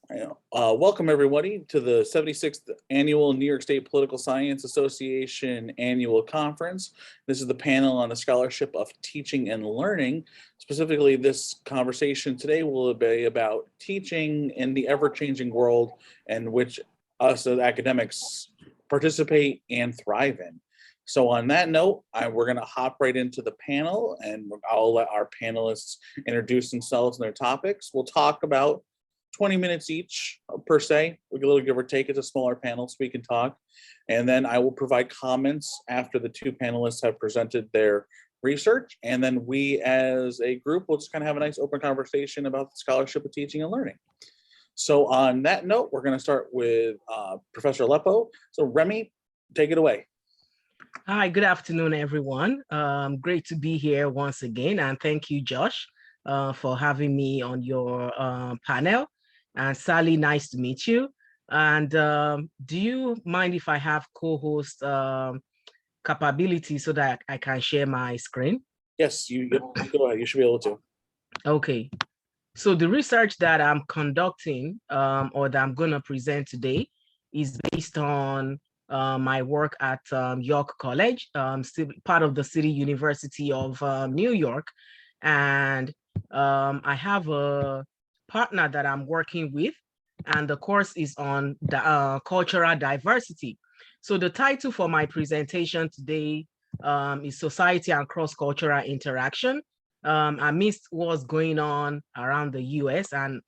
Welcome everybody to the 76th Annual New York State Political Science Association Annual Conference. This is the panel on the scholarship of teaching and learning. Specifically, this conversation today will be about teaching in the ever-changing world in which us as academics participate and thrive in. So on that note, we're going to hop right into the panel, and I'll let our panelists introduce themselves and their topics. We'll talk about 20 minutes each per se, a little give or take. It's a smaller panel so we can talk. And then I will provide comments after the two panelists have presented their research. And then we as a group will just kind of have a nice open conversation about the scholarship of teaching and learning. So on that note, we're going to start with Professor Aleppo. So Remy, take it away. Hi, good afternoon, everyone. Great to be here once again. And thank you, Josh, for having me on your panel. And Sally, nice to meet you. And do you mind if I have co-host capability so that I can share my screen? Yes, you go ahead. You should be able to. Okay. So the research that I'm conducting or that I'm going to present today is based on my work at York College, part of the City University of New York. And I have a partner that I'm working with, and the course is on the, cultural diversity. So the title for my presentation today is Society and Cross-Cultural Interaction amidst what's going on around the US. And,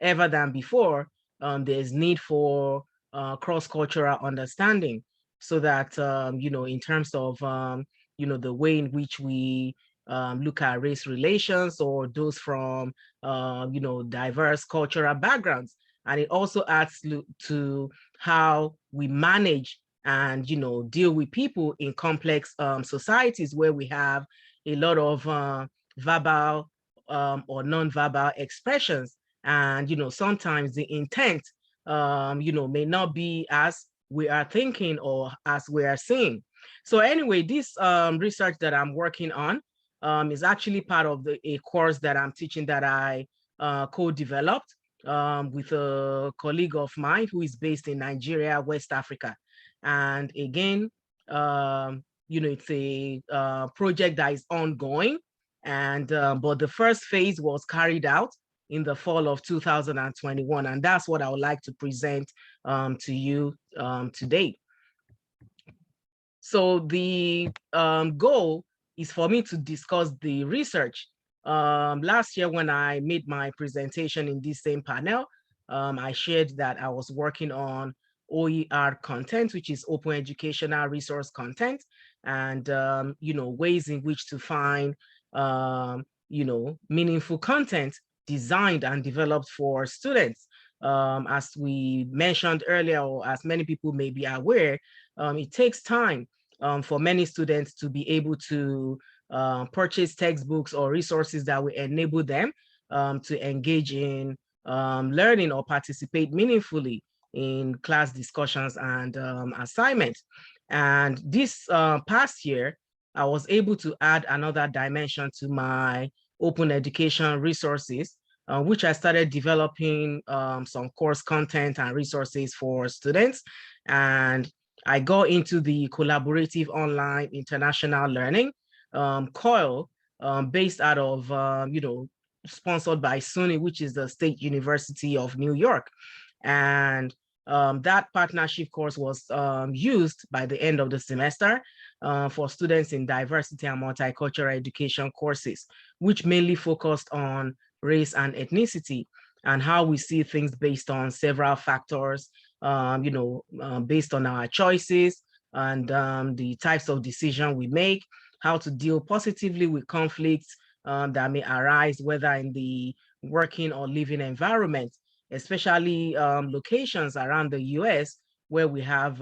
ever than before, there's need for cross-cultural understanding so that, in terms of, the way in which we look at race relations or those from, diverse cultural backgrounds. And it also adds to how we manage and, deal with people in complex societies where we have a lot of verbal or non-verbal expressions. And, sometimes the intent, may not be as we are thinking or as we are seeing. So anyway, this research that I'm working on is actually part of a course that I'm teaching that I co-developed with a colleague of mine who is based in Nigeria, West Africa. And again, it's a project that is ongoing. And but the first phase was carried out in the fall of 2021. And that's what I would like to present to you today. So the goal is for me to discuss the research. Last year, when I made my presentation in this same panel, I shared that I was working on OER content, which is open educational resource content, and ways in which to find meaningful content designed and developed for students. As we mentioned earlier, or as many people may be aware, it takes time for many students to be able to purchase textbooks or resources that will enable them to engage in learning or participate meaningfully in class discussions and assignments. And this past year, I was able to add another dimension to my open education resources, which I started developing some course content and resources for students. And I got into the collaborative online international learning, COIL, based out of, sponsored by SUNY, which is the State University of New York. And that partnership course was used by the end of the semester for students in diversity and multicultural education courses, which mainly focused on race and ethnicity and how we see things based on several factors, based on our choices and the types of decision we make, how to deal positively with conflicts that may arise, whether in the working or living environment, especially locations around the US where we have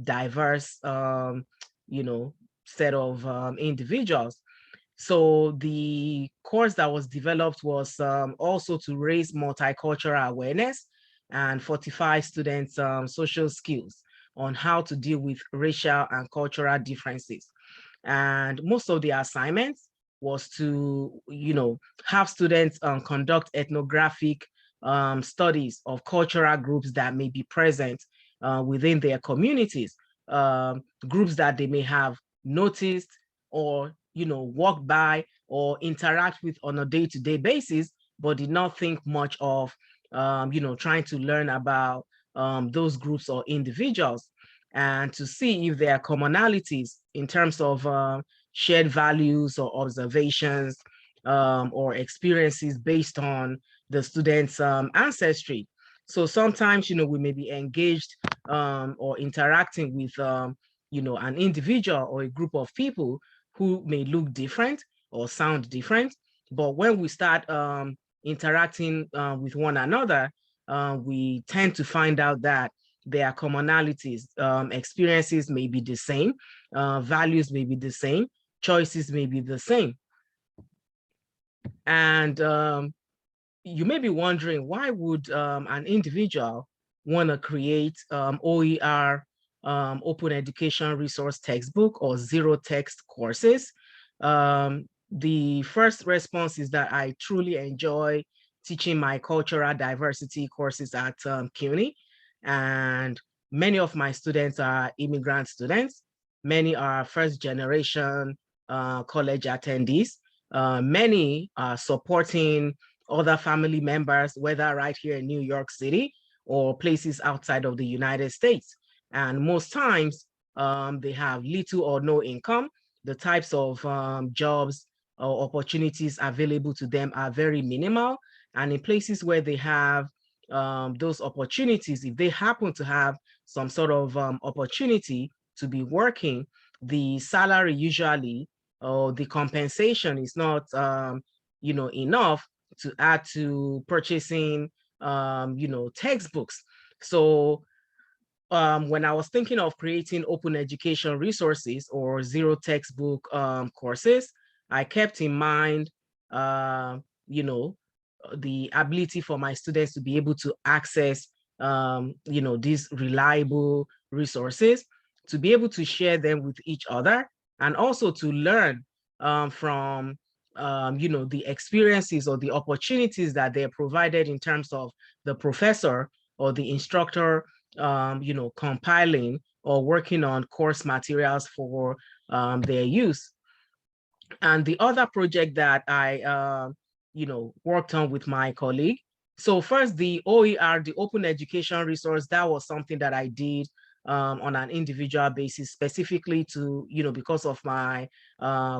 diverse, set of individuals. So the course that was developed was also to raise multicultural awareness and fortify students' social skills on how to deal with racial and cultural differences. And most of the assignments was to, have students conduct ethnographic studies of cultural groups that may be present within their communities, groups that they may have noticed or walk by or interact with on a day-to-day basis, but did not think much of trying to learn about those groups or individuals, and to see if there are commonalities in terms of shared values or observations or experiences based on the student's ancestry. So sometimes, we may be engaged or interacting with, an individual or a group of people who may look different or sound different. But when we start interacting with one another, we tend to find out that there are commonalities. Experiences may be the same, values may be the same, choices may be the same. And you may be wondering, why would an individual want to create OER, open education resource textbook, or zero text courses? The first response is that I truly enjoy teaching my cultural diversity courses at CUNY, and many of my students are immigrant students. Many are first generation college attendees. Many are supporting other family members, whether right here in New York City or places outside of the United States. And most times they have little or no income. The types of jobs or opportunities available to them are very minimal. And in places where they have those opportunities, if they happen to have some sort of opportunity to be working, the salary usually or the compensation is not enough to add to purchasing textbooks. So when I was thinking of creating open education resources or zero textbook courses, I kept in mind the ability for my students to be able to access these reliable resources, to be able to share them with each other, and also to learn from the experiences or the opportunities that they're provided in terms of the professor or the instructor compiling or working on course materials for their use. And the other project that I worked on with my colleague. So first, the OER, the open education resource, that was something that I did on an individual basis, specifically to, because of my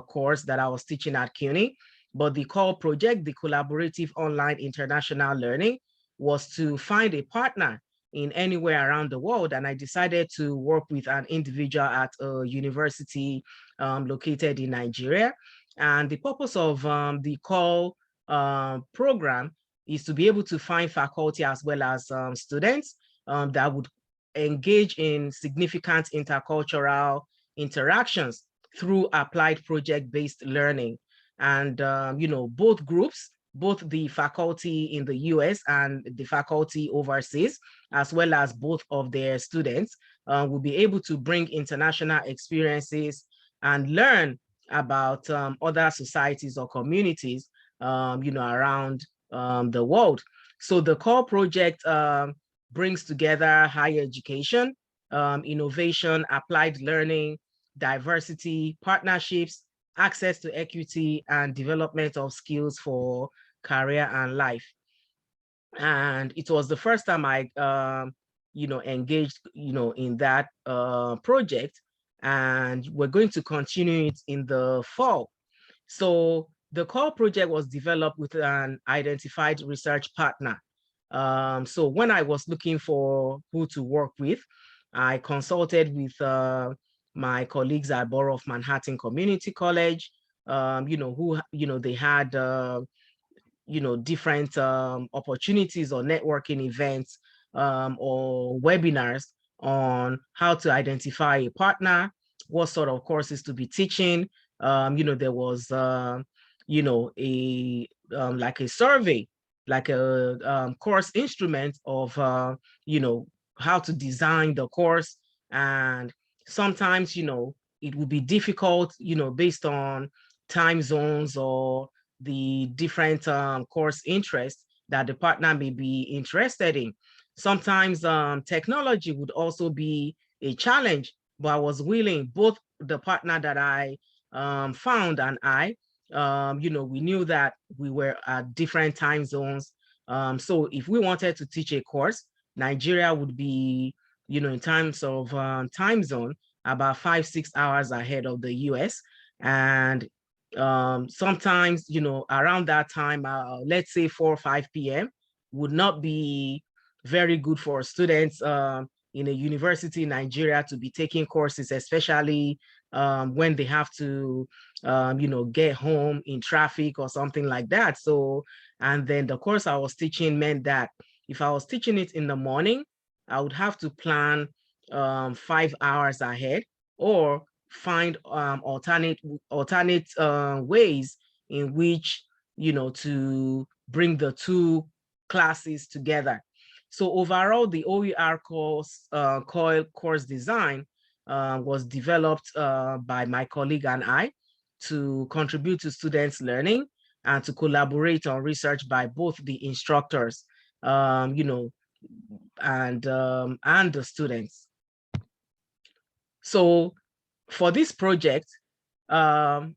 course that I was teaching at CUNY. But the core project, the collaborative online international learning, was to find a partner in anywhere around the world. And I decided to work with an individual at a university located in Nigeria. And the purpose of the call program is to be able to find faculty as well as students that would engage in significant intercultural interactions through applied project-based learning. And, both groups, both the faculty in the US and the faculty overseas, as well as both of their students, will be able to bring international experiences and learn about other societies or communities, around the world. So the core project brings together higher education, innovation, applied learning, diversity, partnerships, access to equity, and development of skills for career and life. And it was the first time I, engaged, in that project, and we're going to continue it in the fall. So the core project was developed with an identified research partner. So when I was looking for who to work with, I consulted with my colleagues at Borough of Manhattan Community College, who, they had, different opportunities or networking events or webinars on how to identify a partner, what sort of courses to be teaching. There was, like a survey, like a course instrument of, how to design the course. And sometimes, it would be difficult, based on time zones or the different course interests, that the partner may be interested in. Sometimes technology would also be a challenge, but I was willing, both the partner that I found and I, we knew that we were at different time zones. So if we wanted to teach a course, Nigeria would be, in terms of time zone, about 5-6 hours ahead of the US. And sometimes, around that time, let's say 4 or 5 p.m. would not be very good for students in a university in Nigeria to be taking courses, especially when they have to, get home in traffic or something like that. So, and then the course I was teaching meant that if I was teaching it in the morning, I would have to plan 5 hours ahead, or find alternate ways in which, to bring the two classes together. So overall, the OER course design was developed by my colleague and I to contribute to students' learning and to collaborate on research by both the instructors, and the students. So for this project, what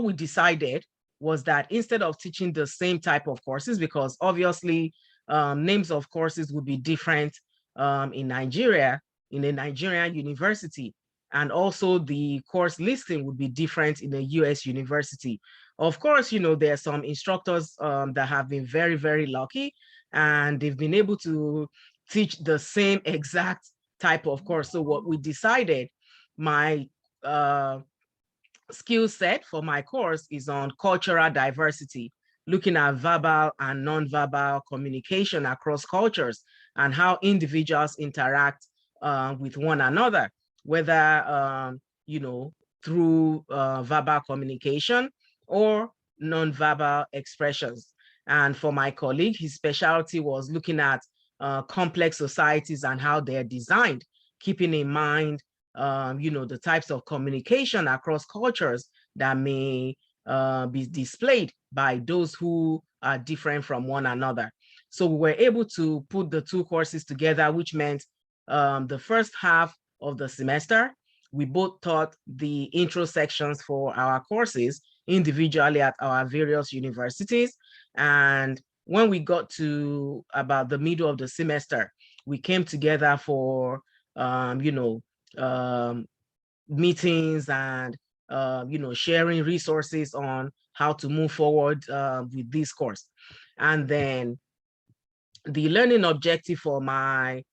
we decided was that instead of teaching the same type of courses, because obviously names of courses would be different in Nigeria, in a Nigerian university, and also the course listing would be different in a US university. Of course, there are some instructors that have been very, very lucky, and they've been able to teach the same exact type of course. So what we decided, my skill set for my course is on cultural diversity, looking at verbal and nonverbal communication across cultures and how individuals interact with one another, whether, through verbal communication or nonverbal expressions. And for my colleague, his specialty was looking at complex societies and how they're designed, keeping in mind the types of communication across cultures that may be displayed by those who are different from one another. So we were able to put the two courses together, which meant the first half of the semester, we both taught the intro sections for our courses individually at our various universities. And when we got to about the middle of the semester, we came together for, meetings and sharing resources on how to move forward with this course. And then the learning objective for my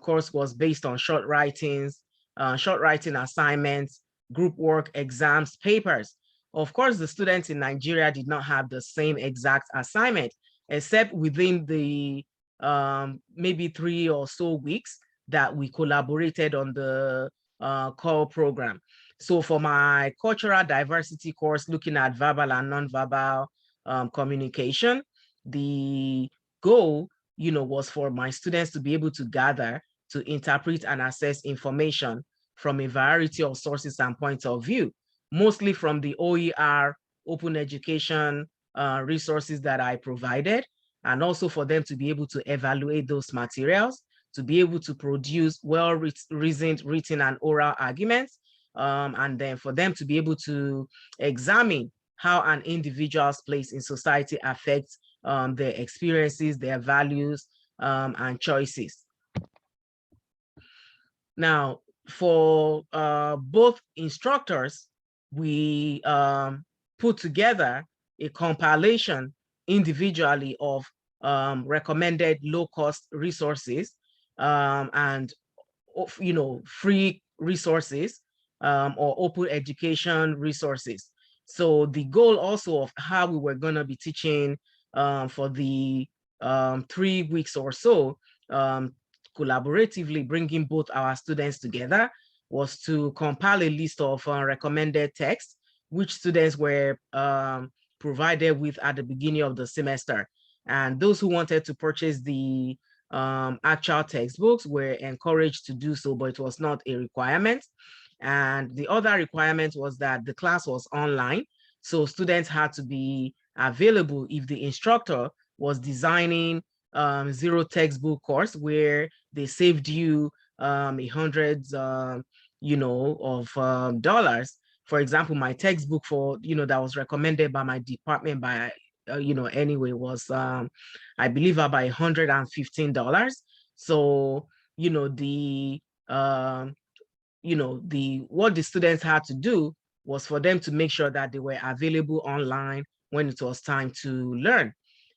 course was based on short writing assignments, group work, exams, papers. Of course, the students in Nigeria did not have the same exact assignment, except within the maybe 3 or so weeks that we collaborated on the core program. So for my cultural diversity course, looking at verbal and nonverbal communication, the goal, was for my students to be able to gather, to interpret and assess information from a variety of sources and points of view, mostly from the OER open education resources that I provided, and also for them to be able to evaluate those materials, to be able to produce well-reasoned written and oral arguments, and then for them to be able to examine how an individual's place in society affects their experiences, their values, and choices. Now, for both instructors, we put together a compilation individually of recommended low-cost resources and free resources or open education resources. So the goal also of how we were going to be teaching for the 3 weeks or so, collaboratively bringing both our students together, was to compile a list of recommended texts, which students were provided with at the beginning of the semester. And those who wanted to purchase the actual textbooks were encouraged to do so, but it was not a requirement. And the other requirement was that the class was online, so students had to be available if the instructor was designing zero textbook course where they saved you hundreds, of dollars. For example, my textbook for, that was recommended by my department by, anyway, was, I believe about $115. So, what the students had to do was for them to make sure that they were available online when it was time to learn.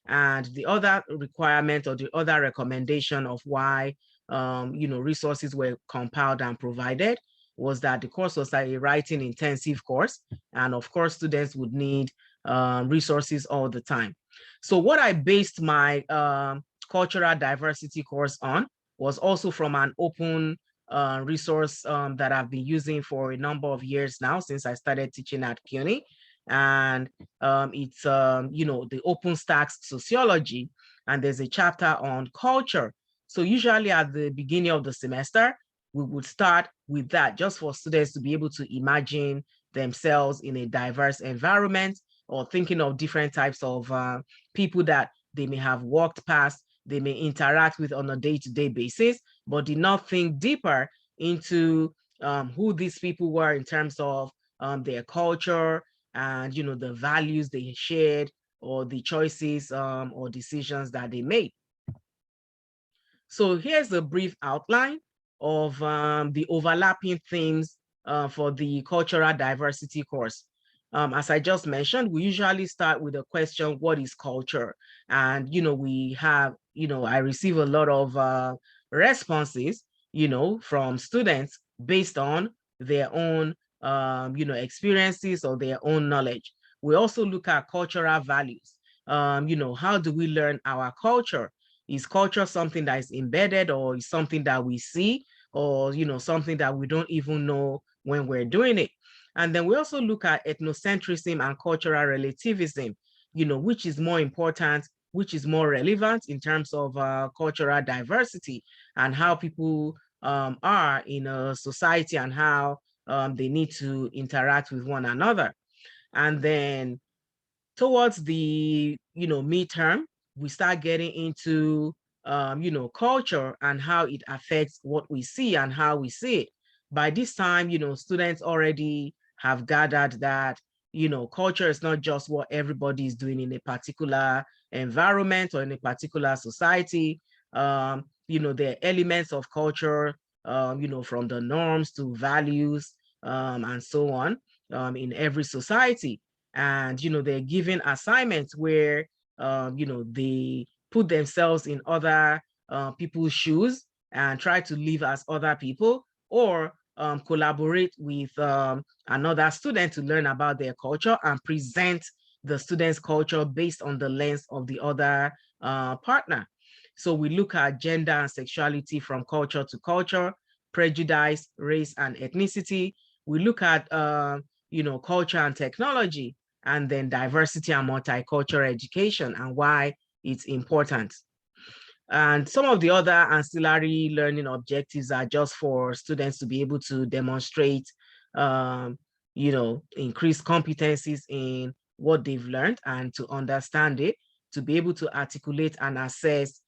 And the other requirement or the other recommendation of why resources were compiled and provided was that the course was a writing intensive course. And of course, students would need resources all the time. So what I based my cultural diversity course on was also from an open resource that I've been using for a number of years now since I started teaching at CUNY. And it's, the OpenStax sociology, and there's a chapter on culture. So usually at the beginning of the semester, we would start with that just for students to be able to imagine themselves in a diverse environment, or thinking of different types of people that they may have walked past, they may interact with on a day-to-day basis, but did not think deeper into who these people were in terms of their culture and the values they shared, or the choices or decisions that they made. So here's a brief outline of the overlapping themes for the cultural diversity course. As I just mentioned, we usually start with a question, what is culture? And, we have, I receive a lot of responses, from students based on their own, experiences or their own knowledge. We also look at cultural values. How do we learn our culture? Is culture something that is embedded, or is something that we see, or, something that we don't even know when we're doing it? And then we also look at ethnocentrism and cultural relativism, which is more important, which is more relevant in terms of cultural diversity, and how people are in a society, and how they need to interact with one another. And then towards the, midterm, we start getting into, culture and how it affects what we see and how we see it. By this time, students already have gathered that, culture is not just what everybody is doing in a particular environment or in a particular society. There are elements of culture, from the norms to values, and so on, in every society. And, they're given assignments where, they put themselves in other people's shoes and try to live as other people, or collaborate with another student to learn about their culture and present the student's culture based on the lens of the other partner. So we look at gender and sexuality from culture to culture, prejudice, race and ethnicity. We look at culture and technology, and then diversity and multicultural education and why it's important. And some of the other ancillary learning objectives are just for students to be able to demonstrate, increased competencies in what they've learned and to understand it, to be able to articulate and assess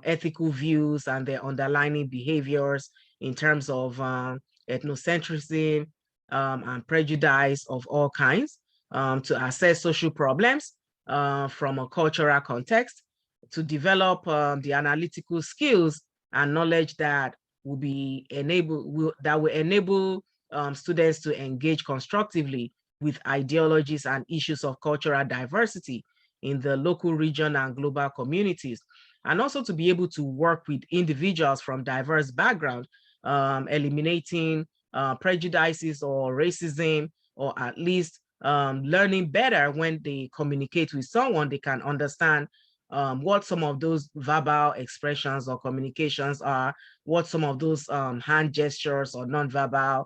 ethical views and their underlying behaviors in terms of ethnocentrism and prejudice of all kinds, to assess social problems from a cultural context, to develop the analytical skills and knowledge that will enable students to engage constructively with ideologies and issues of cultural diversity in the local, region, and global communities, and also to be able to work with individuals from diverse backgrounds, eliminating prejudices or racism, or at least learning better when they communicate with someone, they can understand what some of those verbal expressions or communications are, what some of those hand gestures or nonverbal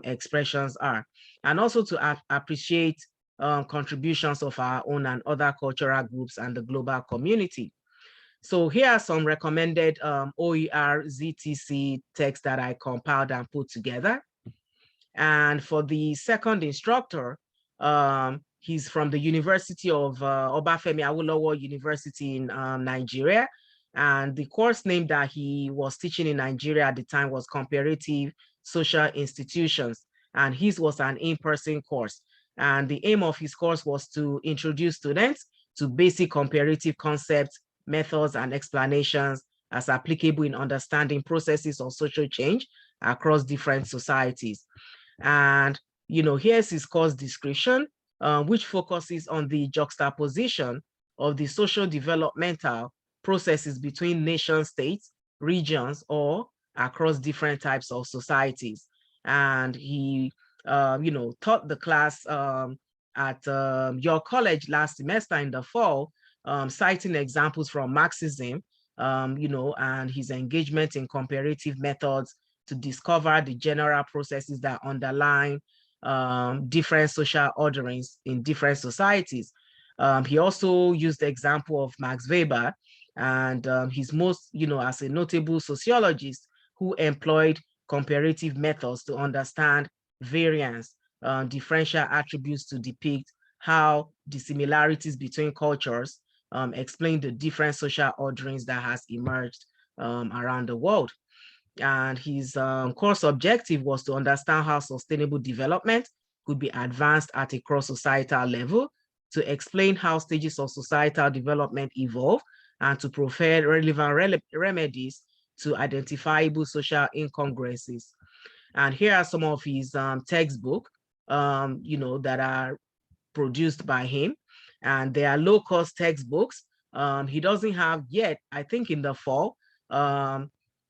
expressions are, and also to appreciate contributions of our own and other cultural groups and the global community. So here are some recommended OER ZTC texts that I compiled and put together. And for the second instructor, He's from the University of Obafemi Awolowo University in Nigeria. And the course name that he was teaching in Nigeria at the time was Comparative Social Institutions. And his was an in-person course. And the aim of his course was to introduce students to basic comparative concepts, methods, and explanations as applicable in understanding processes of social change across different societies. And, here's his course description, which focuses on the juxtaposition of the social developmental processes between nation states, regions, or across different types of societies. And he, taught the class at your college last semester in the fall, citing examples from Marxism, and his engagement in comparative methods to discover the general processes that underlie different social orderings in different societies. He also used the example of Max Weber, and he's most, as a notable sociologist who employed comparative methods to understand variance, differential attributes to depict how the similarities between cultures explain the different social orderings that has emerged around the world. And his course objective was to understand how sustainable development could be advanced at a cross-societal level, to explain how stages of societal development evolve, and to provide relevant remedies to identifiable social incongruences. And here are some of his textbooks, that are produced by him, and they are low-cost textbooks. He doesn't have yet, I think in the fall,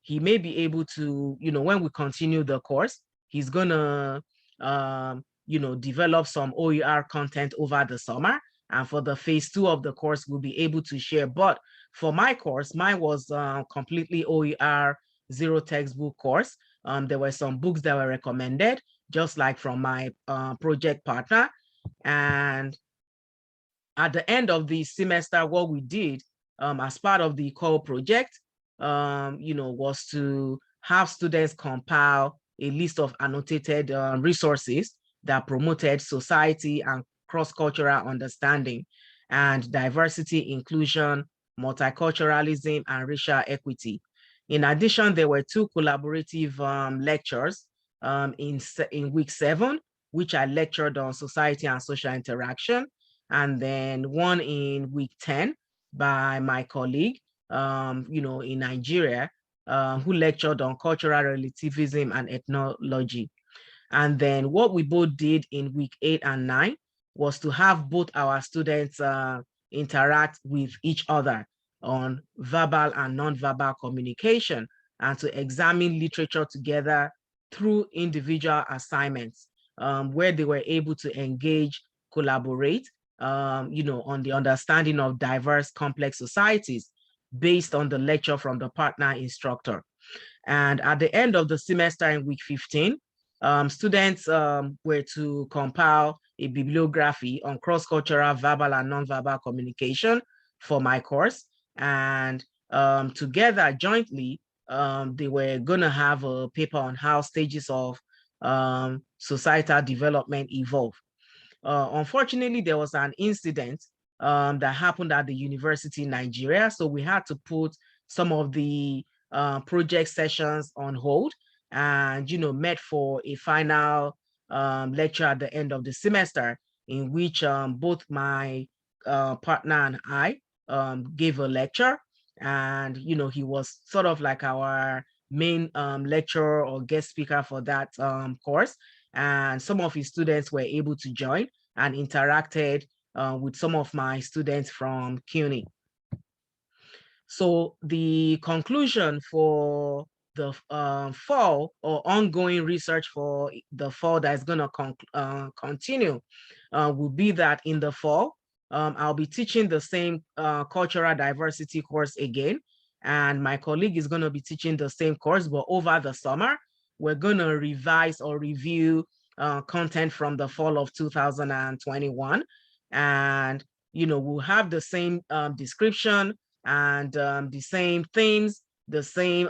he may be able to, when we continue the course, he's gonna, develop some OER content over the summer. And for the phase 2 of the course, we'll be able to share. But for my course, mine was completely OER, zero textbook course. There were some books that were recommended, just like from my project partner. And at the end of the semester, what we did as part of the core project, was to have students compile a list of annotated resources that promoted society and cross-cultural understanding and diversity, inclusion, multiculturalism, and racial equity. In addition, there were 2 collaborative lectures in week 7, which I lectured on society and social interaction, and then one in week 10 by my colleague, in Nigeria, who lectured on cultural relativism and ethnology. And then what we both did in week 8 and 9 was to have both our students interact with each other on verbal and non-verbal communication, and to examine literature together through individual assignments, where they were able to engage, collaborate, on the understanding of diverse, complex societies based on the lecture from the partner instructor. And at the end of the semester in week 15, students were to compile a bibliography on cross-cultural verbal and non-verbal communication for my course. And together, jointly, they were gonna have a paper on how stages of societal development evolve. Unfortunately, there was an incident that happened at the university in Nigeria. So we had to put some of the project sessions on hold, and, met for a final lecture at the end of the semester, in which both my partner and I gave a lecture. And, he was sort of like our main lecturer or guest speaker for that course. And some of his students were able to join and interacted with some of my students from CUNY. So the conclusion for the fall, or ongoing research for the fall that is going to continue, will be that in the fall, I'll be teaching the same cultural diversity course again, and my colleague is going to be teaching the same course, but over the summer, we're going to revise or review content from the fall of 2021. And, we'll have the same description and the same themes, the same,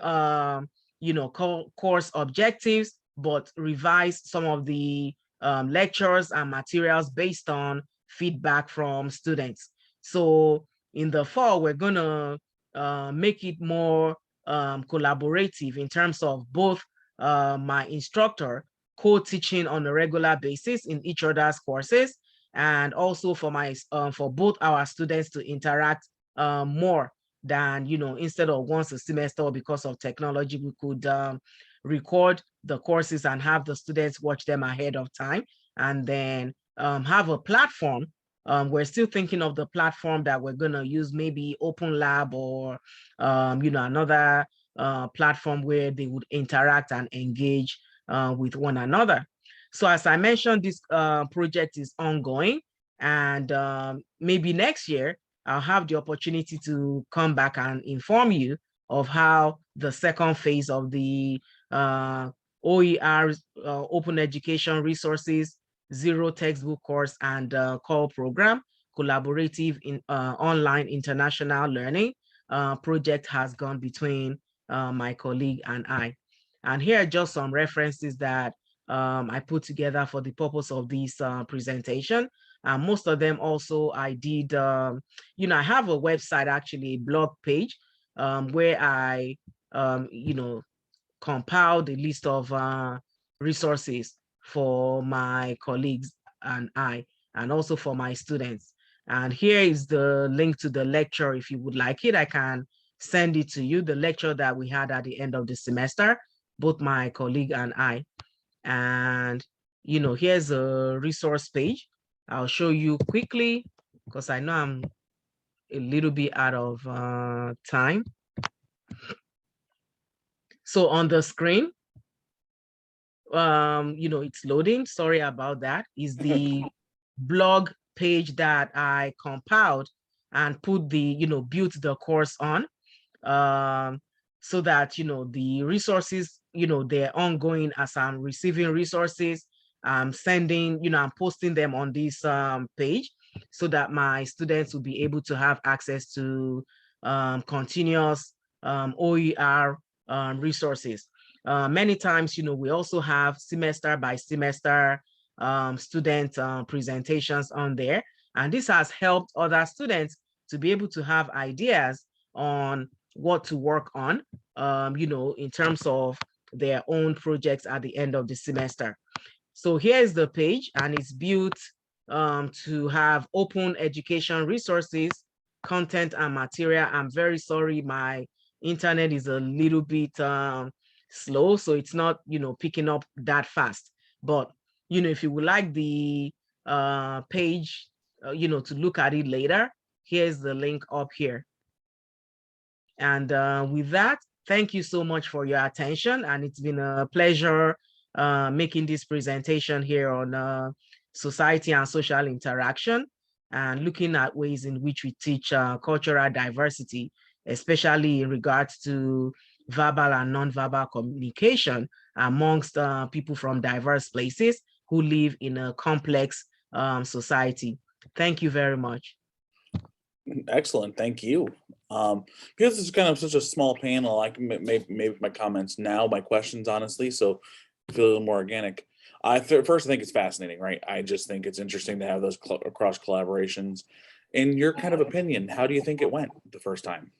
course objectives, but revise some of the lectures and materials based on feedback from students. So in the fall, we're gonna make it more collaborative in terms of both my instructor co-teaching on a regular basis in each other's courses, and also for for both our students to interact more than, instead of once a semester. Because of technology, we could record the courses and have the students watch them ahead of time, and then have a platform. We're still thinking of the platform that we're going to use, maybe Open Lab or another platform where they would interact and engage with one another. So as I mentioned, this project is ongoing, and maybe next year I'll have the opportunity to come back and inform you of how the second phase of the OER, Open Education Resources, Zero Textbook Course and Call Program, Collaborative in Online International Learning project has gone between my colleague and I. And here are just some references that I put together for the purpose of this presentation. Most of them also I did, I have a website, actually, a blog page, where I, compiled a list of resources for my colleagues and I, and also for my students. And here is the link to the lecture. If you would like it, I can send it to you, the lecture that we had at the end of the semester, both my colleague and I. And, here's a resource page. I'll show you quickly because I know I'm a little bit out of time. So on the screen, it's loading. Sorry about that. Is the blog page that I compiled and put the, built the course on. So that, the resources, they're ongoing as I'm receiving resources. I'm sending, I'm posting them on this page so that my students will be able to have access to continuous OER resources. Many times, we also have semester by semester student presentations on there. And this has helped other students to be able to have ideas on what to work on, in terms of their own projects at the end of the semester. So here's the page, and it's built to have open education resources, content and material. I'm very sorry, my internet is a little bit slow, so it's not, picking up that fast. But, if you would like the page, to look at it later, here's the link up here. And with that, thank you so much for your attention. And it's been a pleasure making this presentation here on society and social interaction, and looking at ways in which we teach cultural diversity, especially in regards to verbal and nonverbal communication amongst people from diverse places who live in a complex society. Thank you very much. Excellent, thank you. Because it's kind of such a small panel, I can make my comments now, my questions, honestly, so feel a little more organic. First, I think it's fascinating, right? I just think it's interesting to have those cross collaborations. In your kind of opinion, how do you think it went the first time?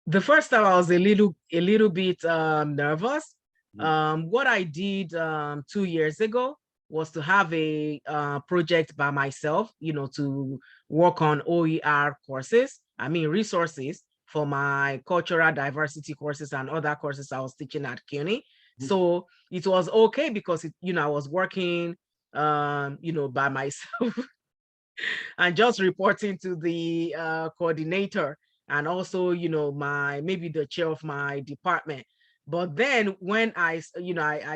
The first time I was a little bit nervous. What I did 2 years ago was to have a project by myself, to work on OER courses, resources for my cultural diversity courses and other courses I was teaching at CUNY. So it was okay because I was working, by myself and just reporting to the coordinator, and also, maybe the chair of my department. But then when I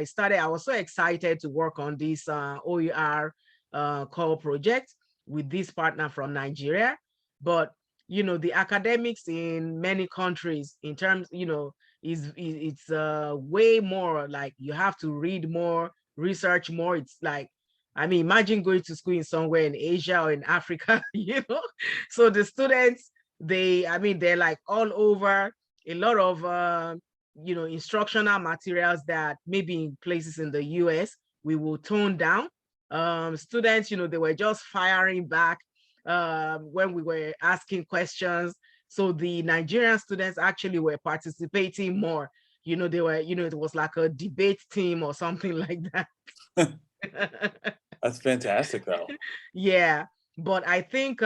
started, I was so excited to work on this OER call project with this partner from Nigeria. But, the academics in many countries, in terms, it's way more like you have to read more, research more. It's like, imagine going to school in somewhere in Asia or in Africa, So the students, they're like all over. A lot of, instructional materials that maybe in places in the US, we will tone down Students, they were just firing back when we were asking questions. So the Nigerian students actually were participating more. They were, it was like a debate team or something like that. That's fantastic, though. Yeah, but I think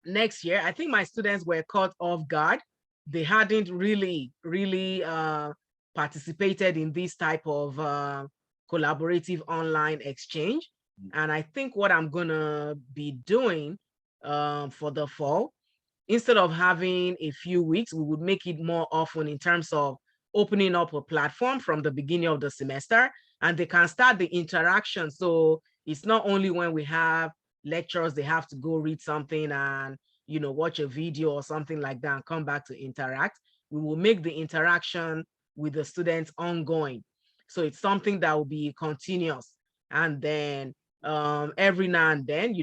next year, I think my students were caught off guard. They hadn't really participated in this type of collaborative online exchange. And I think what I'm gonna be doing for the fall, instead of having a few weeks, we would make it more often in terms of opening up a platform from the beginning of the semester, and they can start the interaction. So it's not only when we have lectures, they have to go read something and watch a video or something like that and come back to interact. We will make the interaction with the students ongoing. So it's something that will be continuous. And then every now and then,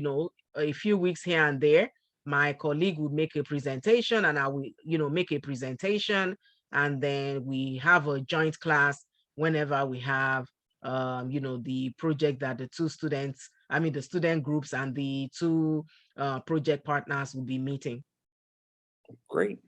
a few weeks here and there, my colleague would make a presentation and I will, make a presentation, and then we have a joint class whenever we have, the project that the student groups and the two project partners will be meeting. Great.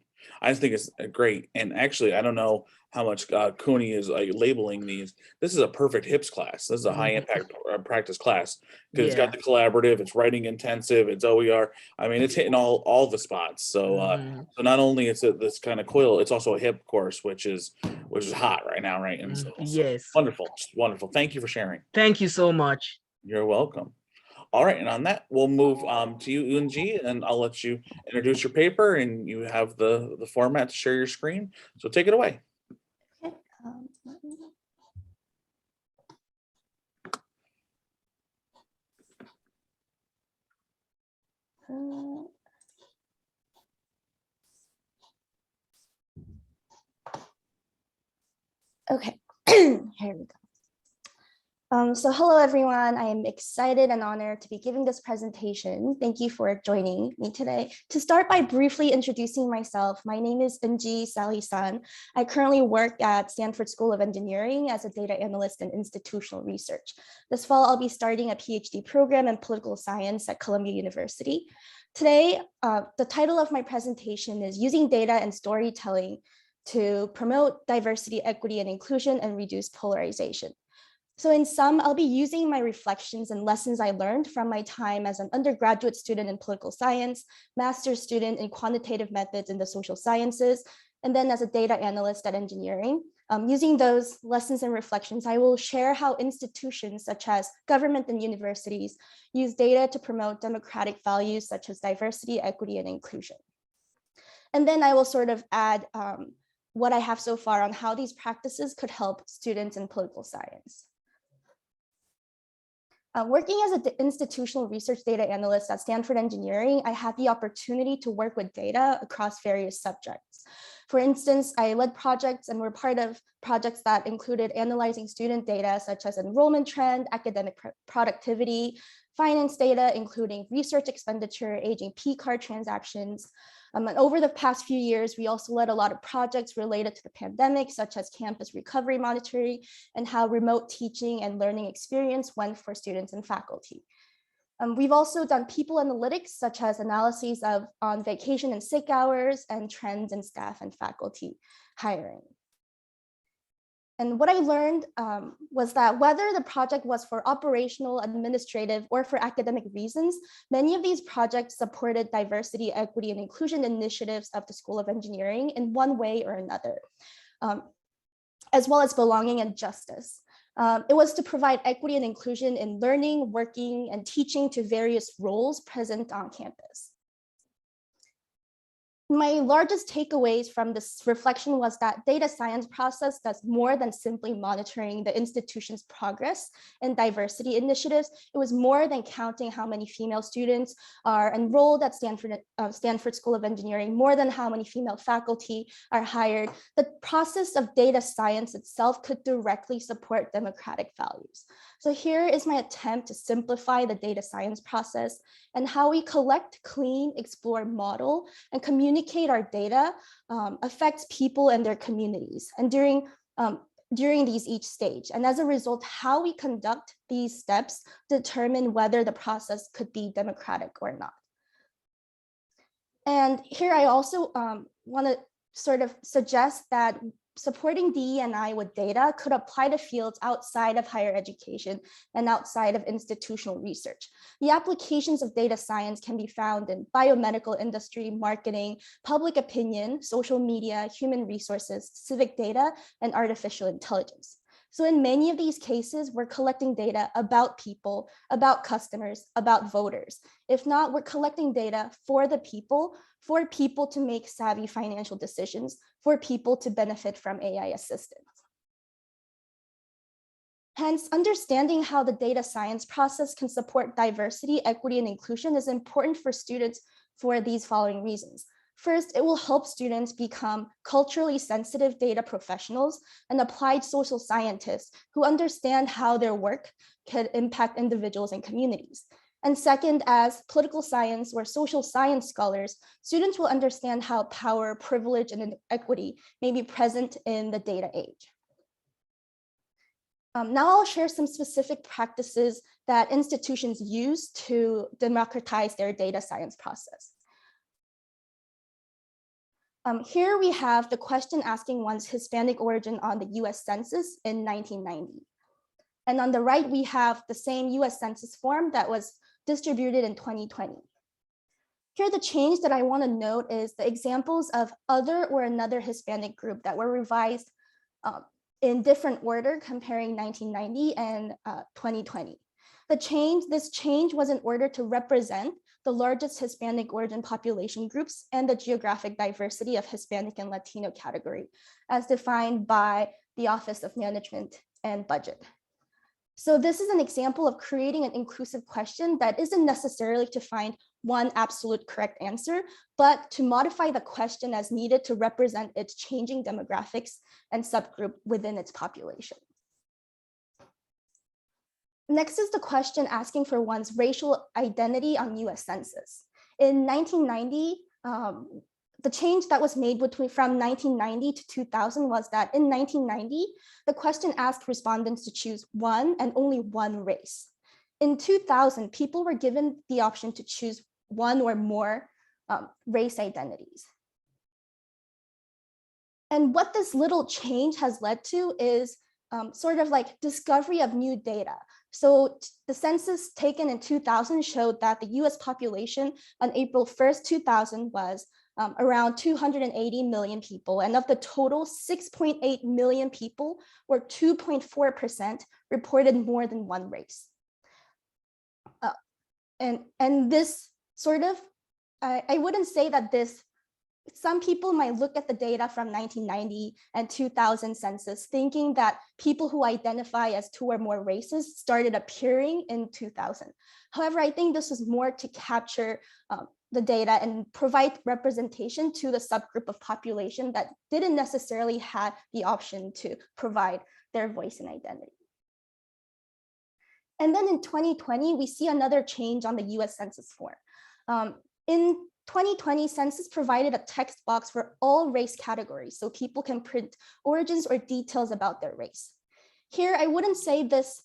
I just think it's great. And actually, I don't know how much Cooney is labeling these. This is a perfect HIPS class. This is a high impact practice class because it's got the collaborative, it's writing intensive, it's OER. I mean, it's hitting all the spots. So so not only it's this kind of coil, it's also a HIP course, which is hot right now, right? And so yes, wonderful, wonderful. Thank you for sharing. Thank you so much. You're welcome. All right, and on that, we'll move to you, Unji, and I'll let you introduce your paper, and you have the format to share your screen. So take it away. Okay. Okay, here we go. So hello, everyone. I am excited and honored to be giving this presentation. Thank you for joining me today. To start by briefly introducing myself, my name is Unji Sally-san. I currently work at Stanford School of Engineering as a data analyst in institutional research. This fall, I'll be starting a PhD program in political science at Columbia University. Today, the title of my presentation is Using Data and Storytelling to Promote Diversity, Equity, and Inclusion and Reduce Polarization. So in sum, I'll be using my reflections and lessons I learned from my time as an undergraduate student in political science, master's student in quantitative methods in the social sciences, and then as a data analyst at engineering. Using those lessons and reflections, I will share how institutions such as government and universities use data to promote democratic values such as diversity, equity, and inclusion. And then I will sort of add what I have so far on how these practices could help students in political science. Working as an institutional research data analyst at Stanford Engineering, I had the opportunity to work with data across various subjects. For instance, I led projects and were part of projects that included analyzing student data such as enrollment trend, academic productivity, finance data, including research expenditure, aging P-card transactions. And over the past few years, we also led a lot of projects related to the pandemic, such as campus recovery monitoring and how remote teaching and learning experience went for students and faculty. We've also done people analytics, such as analyses on vacation and sick hours and trends in staff and faculty hiring. And what I learned was that whether the project was for operational, administrative, or for academic reasons, many of these projects supported diversity, equity, and inclusion initiatives of the School of Engineering in one way or another, as well as belonging and justice. It was to provide equity and inclusion in learning, working, and teaching to various roles present on campus. My largest takeaways from this reflection was that data science process does more than simply monitoring the institution's progress and diversity initiatives. It was more than counting how many female students are enrolled at Stanford School of Engineering, more than how many female faculty are hired. The process of data science itself could directly support democratic values. So here is my attempt to simplify the data science process and how we collect, clean, explore, model, and communicate our data affects people and their communities. And during during each stage. And as a result, how we conduct these steps determine whether the process could be democratic or not. And here I also want to sort of suggest that supporting DE&I with data could apply to fields outside of higher education and outside of institutional research. The applications of data science can be found in biomedical industry, marketing, public opinion, social media, human resources, civic data, and artificial intelligence. So in many of these cases, we're collecting data about people, about customers, about voters. If not, we're collecting data for the people, for people to make savvy financial decisions, for people to benefit from AI assistance. Hence, understanding how the data science process can support diversity, equity, and inclusion is important for students for these following reasons. First, it will help students become culturally sensitive data professionals and applied social scientists who understand how their work could impact individuals and communities. And second, as political science or social science scholars, students will understand how power, privilege, and inequity may be present in the data age. Now I'll share some specific practices that institutions use to democratize their data science process. Here we have the question asking one's Hispanic origin on the US Census in 1990. And on the right, we have the same US Census form that was distributed in 2020. Here, the change that I want to note is the examples of other or another Hispanic group that were revised in different order comparing 1990 and 2020. This change was in order to represent the largest Hispanic origin population groups and the geographic diversity of Hispanic and Latino category as defined by the Office of Management and Budget. So this is an example of creating an inclusive question that isn't necessarily to find one absolute correct answer, but to modify the question as needed to represent its changing demographics and subgroup within its population. Next is the question asking for one's racial identity on US Census. In 1990, the change that was made from 1990 to 2000 was that in 1990, the question asked respondents to choose one and only one race. In 2000, people were given the option to choose one or more race identities. And what this little change has led to is sort of like discovery of new data. So the census taken in 2000 showed that the US population on April 1st, 2000 was around 280 million people. And of the total, 6.8 million people, or 2.4%, reported more than one race. And this sort of, I wouldn't say that this, some people might look at the data from 1990 and 2000 census thinking that people who identify as two or more races started appearing in 2000. However, I think this was more to capture the data and provide representation to the subgroup of population that didn't necessarily have the option to provide their voice and identity. And then in 2020, we see another change on the US Census form. In 2020, census provided a text box for all race categories so people can print origins or details about their race. Here, I wouldn't say this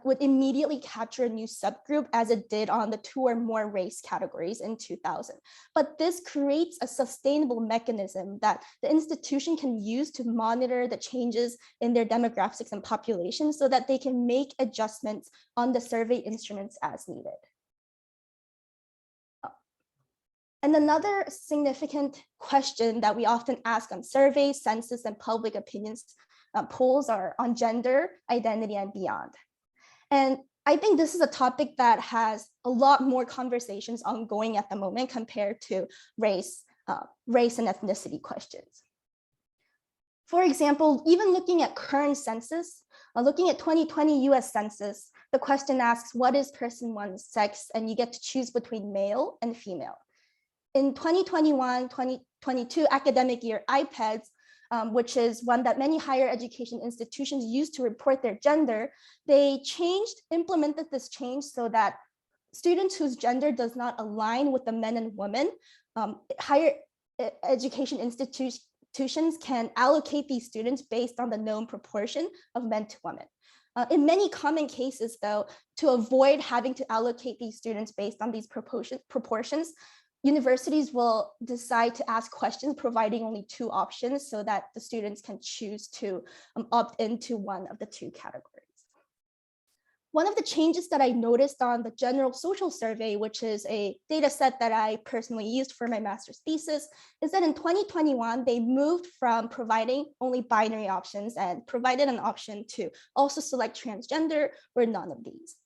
would immediately capture a new subgroup as it did on the two or more race categories in 2000. But this creates a sustainable mechanism that the institution can use to monitor the changes in their demographics and population so that they can make adjustments on the survey instruments as needed. And another significant question that we often ask on surveys, census, and public opinions polls are on gender, identity, and beyond. And I think this is a topic that has a lot more conversations ongoing at the moment compared to race and ethnicity questions. For example, even looking at current census, looking at 2020 US Census, the question asks, what is person one's sex? And you get to choose between male and female. In 2021-2022 academic year IPEDS, which is one that many higher education institutions use to report their gender, they implemented this change so that students whose gender does not align with the men and women, higher education institutions institutions can allocate these students based on the known proportion of men to women. In many common cases, though, to avoid having to allocate these students based on these proportions, universities will decide to ask questions providing only 2 options so that the students can choose to opt into one of the 2 categories. One of the changes that I noticed on the General Social Survey, which is a data set that I personally used for my master's thesis, is that in 2021, they moved from providing only binary options and provided an option to also select transgender or none of these.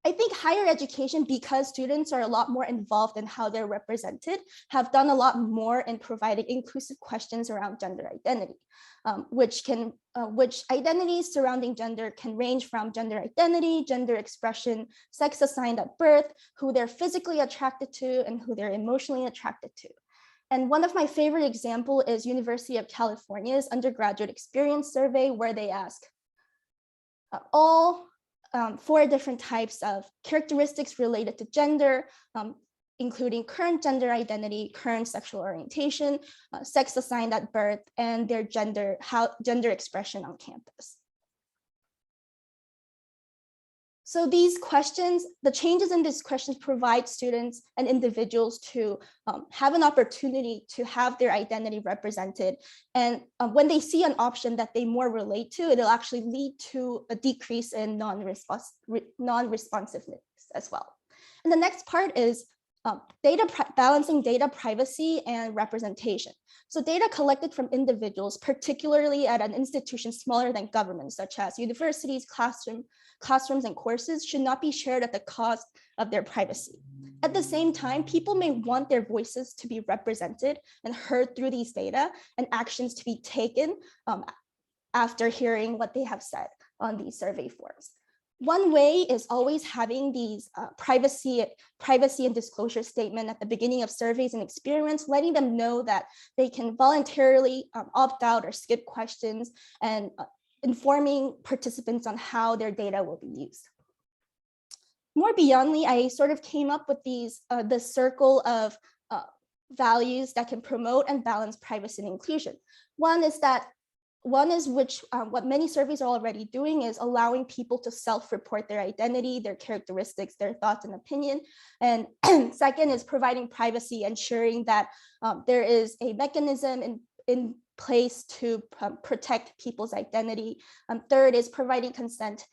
I think higher education, because students are a lot more involved in how they're represented, have done a lot more in providing inclusive questions around gender identity, which identities surrounding gender can range from gender identity, gender expression, sex assigned at birth, who they're physically attracted to, and who they're emotionally attracted to. And one of my favorite examples is University of California's undergraduate experience survey, where they ask all 4 different types of characteristics related to gender, including current gender identity, current sexual orientation, sex assigned at birth, and their gender expression on campus. So these questions, the changes in these questions provide students and individuals to have an opportunity to have their identity represented. And when they see an option that they more relate to, it'll actually lead to a decrease in non-responsiveness as well. And the next part is balancing data privacy and representation. So data collected from individuals, particularly at an institution smaller than government, such as universities, classrooms, and courses, should not be shared at the cost of their privacy. At the same time, people may want their voices to be represented and heard through these data, and actions to be taken after hearing what they have said on these survey forms. One way is always having these privacy and disclosure statement at the beginning of surveys and experiments, letting them know that they can voluntarily opt out or skip questions, and informing participants on how their data will be used. More beyondly, I sort of came up with the circle of values that can promote and balance privacy and inclusion. One is what many surveys are already doing, is allowing people to self-report their identity, their characteristics, their thoughts and opinion. And second is providing privacy, ensuring that there is a mechanism in place to protect people's identity. Third is providing consent,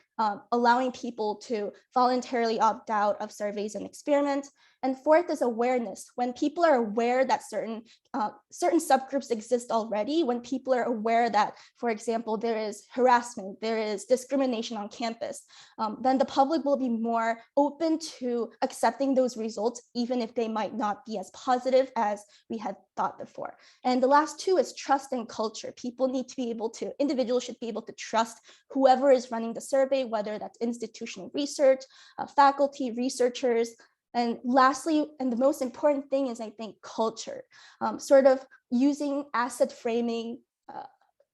allowing people to voluntarily opt out of surveys and experiments. And fourth is awareness. When people are aware that certain subgroups exist already, when people are aware that, for example, there is harassment, there is discrimination on campus, then the public will be more open to accepting those results, even if they might not be as positive as we had thought before. And the last two is trust and culture. Individuals should be able to trust whoever is running the survey, whether that's institutional research, faculty, researchers. And lastly, and the most important thing is, I think, culture, sort of using asset framing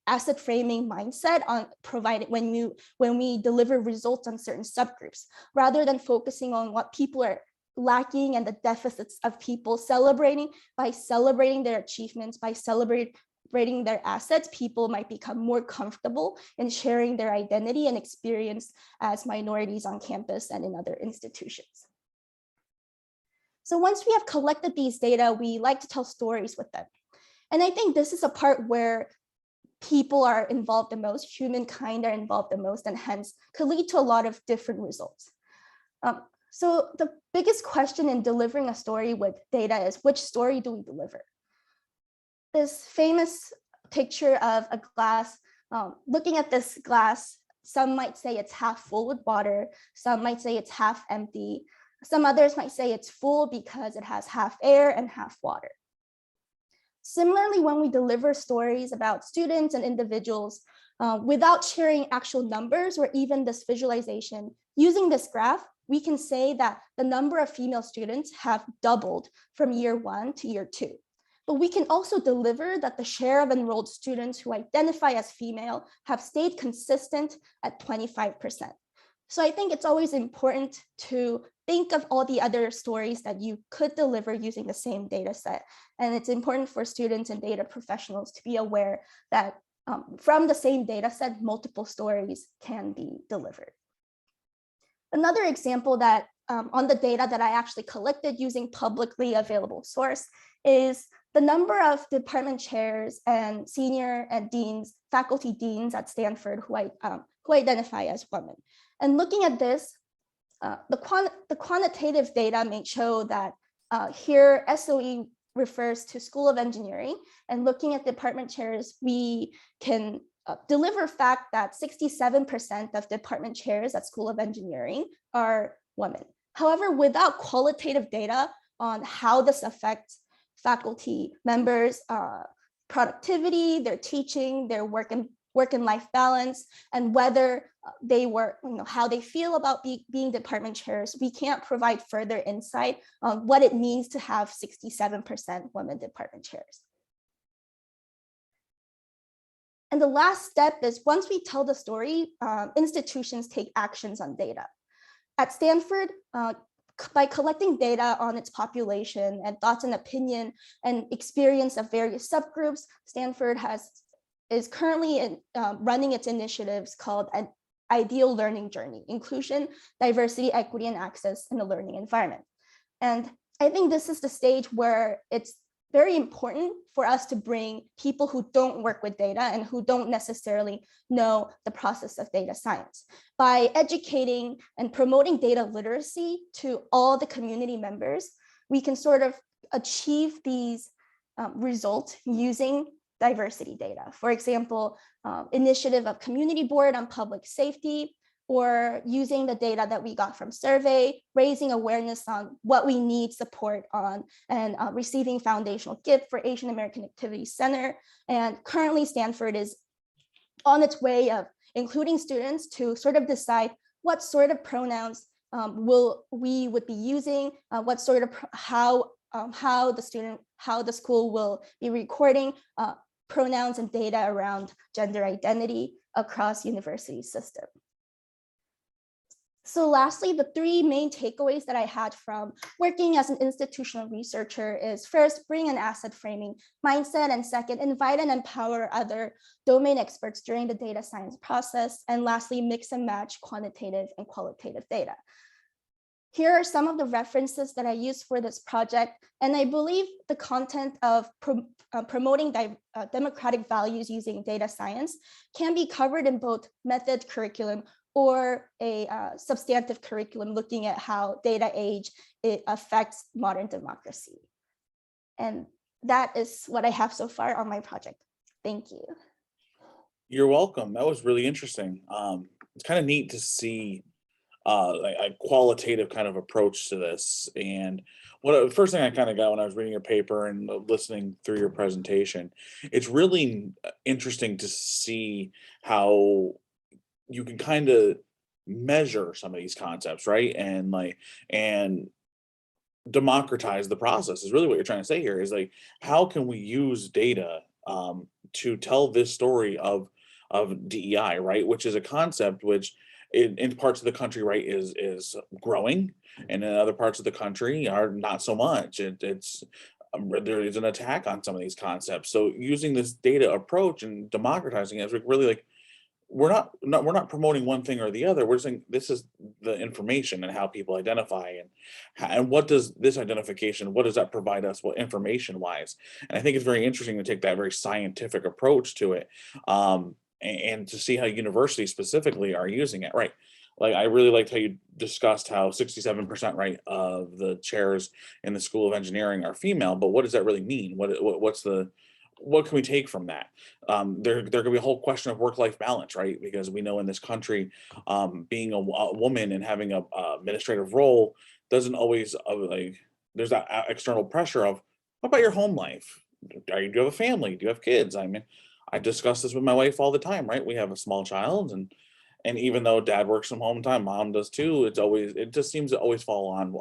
mindset on provided when we deliver results on certain subgroups, rather than focusing on what people are lacking and the deficits of people. By celebrating their achievements, by celebrating their assets, people might become more comfortable in sharing their identity and experience as minorities on campus and in other institutions. So once we have collected these data, we like to tell stories with them. And I think this is a part where people are involved the most, humankind are involved the most, and hence could lead to a lot of different results. So the biggest question in delivering a story with data is, which story do we deliver? This famous picture of a glass, looking at this glass, some might say it's half full with water, some might say it's half empty. Some others might say it's full because it has half air and half water. Similarly, when we deliver stories about students and individuals, without sharing actual numbers or even this visualization, using this graph, we can say that the number of female students have doubled from year 1 to year 2. But we can also deliver that the share of enrolled students who identify as female have stayed consistent at 25%. So I think it's always important to think of all the other stories that you could deliver using the same data set. And it's important for students and data professionals to be aware that from the same data set, multiple stories can be delivered. Another example that on the data that I actually collected using publicly available source is the number of department chairs and senior and deans, faculty deans at Stanford who identify as women. And looking at this, the quantitative data may show that here SOE refers to School of Engineering, and looking at department chairs, we can deliver fact that 67% of department chairs at School of Engineering are women. However, without qualitative data on how this affects faculty members' productivity, their teaching, their work and life balance, and whether they were, how they feel about being department chairs, we can't provide further insight on what it means to have 67% women department chairs. And the last step is once we tell the story, institutions take actions on data. At Stanford, by collecting data on its population and thoughts and opinion and experience of various subgroups, Stanford is currently running its initiatives called an ideal learning journey: inclusion, diversity, equity, and access in the learning environment. And I think this is the stage where it's very important for us to bring people who don't work with data and who don't necessarily know the process of data science. By educating and promoting data literacy to all the community members, we can sort of achieve these results using diversity data. For example, initiative of community board on public safety, or using the data that we got from survey, raising awareness on what we need support on, and receiving foundational gift for Asian American Activity Center. And currently Stanford is on its way of including students to sort of decide what sort of pronouns we would be using, what sort of how the school will be recording pronouns and data around gender identity across university system. So lastly, the three main takeaways that I had from working as an institutional researcher is first, bring an asset framing mindset, and second, invite and empower other domain experts during the data science process, and lastly, mix and match quantitative and qualitative data. Here are some of the references that I used for this project, and I believe the content of promoting democratic values using data science can be covered in both method curriculum or a substantive curriculum looking at how data age affects modern democracy. And that is what I have so far on my project. Thank you. You're welcome. That was really interesting. It's kind of neat to see a qualitative kind of approach to this. And the first thing I kind of got when I was reading your paper and listening through your presentation, it's really interesting to see how you can kind of measure some of these concepts, right? And democratize the process is really what you're trying to say here, is like, how can we use data to tell this story of DEI, right? Which is a concept which in parts of the country, right, is growing, and in other parts of the country are not so much. There is an attack on some of these concepts. So using this data approach and democratizing it is really like, we're not promoting one thing or the other. We're saying this is the information and how people identify, and what does this identification, what does that provide us, what information wise. And I think it's very interesting to take that very scientific approach to it, and to see how universities specifically are using it, right? Like, I really liked how you discussed how 67%, right, of the chairs in the School of Engineering are female, but what does that really mean? What can we take from that? There could be a whole question of work-life balance, right? Because we know in this country, being a woman and having a administrative role doesn't always there's that external pressure of, what about your home life? Do you have a family? Do you have kids? I mean, I discuss this with my wife all the time, right? We have a small child, and even though dad works from home time, mom does too, it just seems to always fall on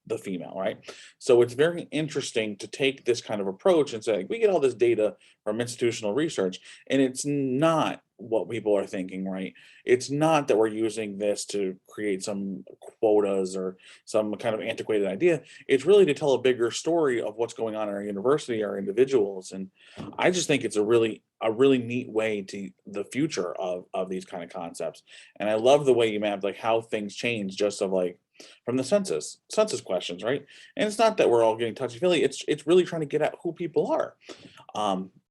the female, right? So it's very interesting to take this kind of approach and say, we get all this data from institutional research, and it's not what people are thinking, right? It's not that we're using this to create some quotas or some kind of antiquated idea. It's really to tell a bigger story of what's going on in our university, our individuals. And I just think it's a really neat way to the future of these kind of concepts. And I love the way you mapped like how things change just of like from the census questions, right? And it's not that we're all getting touchy-feely, it's really trying to get at who people are.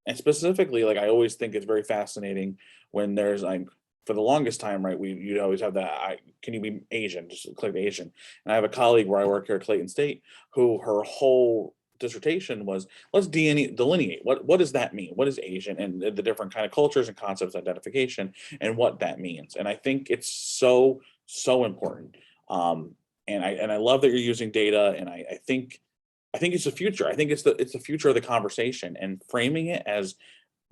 And specifically, like I always think it's very fascinating when there's like for the longest time, right? You'd always have that. Can you be Asian? Just click Asian. And I have a colleague where I work here at Clayton State, who her whole dissertation was let's delineate what does that mean? What is Asian and the different kind of cultures and concepts of identification and what that means. And I think it's so important. And I love that you're using data, and I think it's the future. I think it's the future of the conversation, and framing it as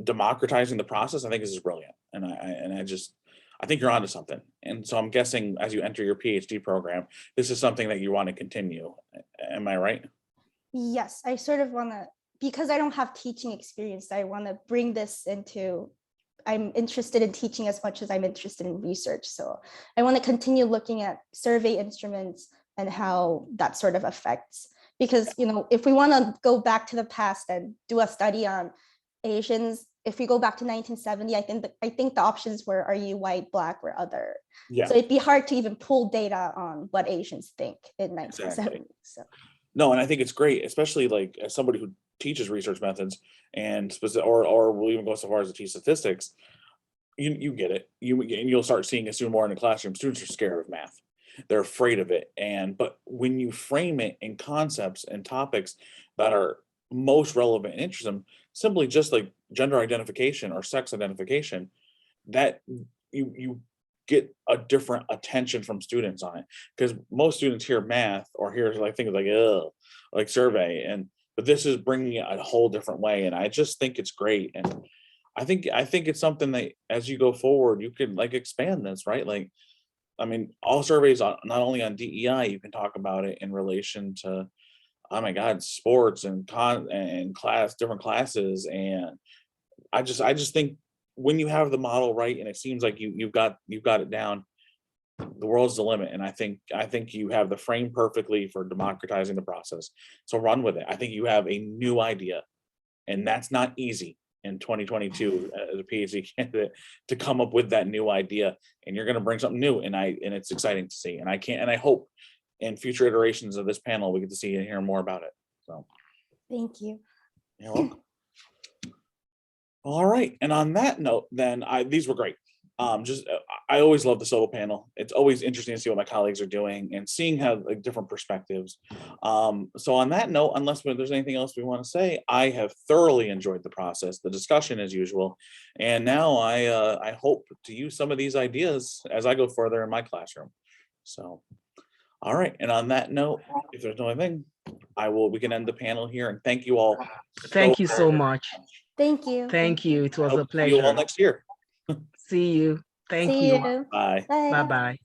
democratizing the process. I think this is brilliant, and I think you're onto something. And so I'm guessing as you enter your PhD program, this is something that you want to continue. Am I right? Yes, I sort of want to, because I don't have teaching experience, I want to bring this into, I'm interested in teaching as much as I'm interested in research. So I want to continue looking at survey instruments and how that sort of affects, because, you know, if we want to go back to the past and do a study on Asians, if we go back to 1970, I think the options were, are you white, black, or other? Yeah. So it'd be hard to even pull data on what Asians think in 1970. Exactly. So. No, and I think it's great, especially like as somebody who teaches research methods and or will even go so far as to teach statistics. You get it. You'll start seeing it soon more in the classroom. Students are scared of math. They're afraid of it. But when you frame it in concepts and topics that are most relevant and interesting, simply just like gender identification or sex identification, that you get a different attention from students on it, because most students hear math or hear like things like like survey, but this is bringing it a whole different way, and I just think it's great. And I think it's something that as you go forward, you can like expand this, right? Like, I mean, all surveys not only on DEI, you can talk about it in relation to, oh my God, sports and different classes. And I just think when you have the model right, and it seems like you've got it down, the world's the limit. And I think you have the frame perfectly for democratizing the process. So run with it. I think you have a new idea, and that's not easy in 2022 as a PhD candidate to come up with that new idea. And you're going to bring something new, and it's exciting to see. And I hope in future iterations of this panel we get to see and hear more about it. So Thank you. you're welcome. All right, and on that note, then these were great. I always love the solo panel. It's always interesting to see what my colleagues are doing and seeing how like different perspectives. So on that note, unless there's anything else we want to say, I have thoroughly enjoyed the process, the discussion as usual, and now I hope to use some of these ideas as I go further in my classroom. So, all right, and on that note, if there's no other thing, we can end the panel here, and thank you all. Thank you so much. Thank you. Thank you. It was a See you all pleasure. next year. See you. Thank See you. you. Bye. Bye. Bye-bye.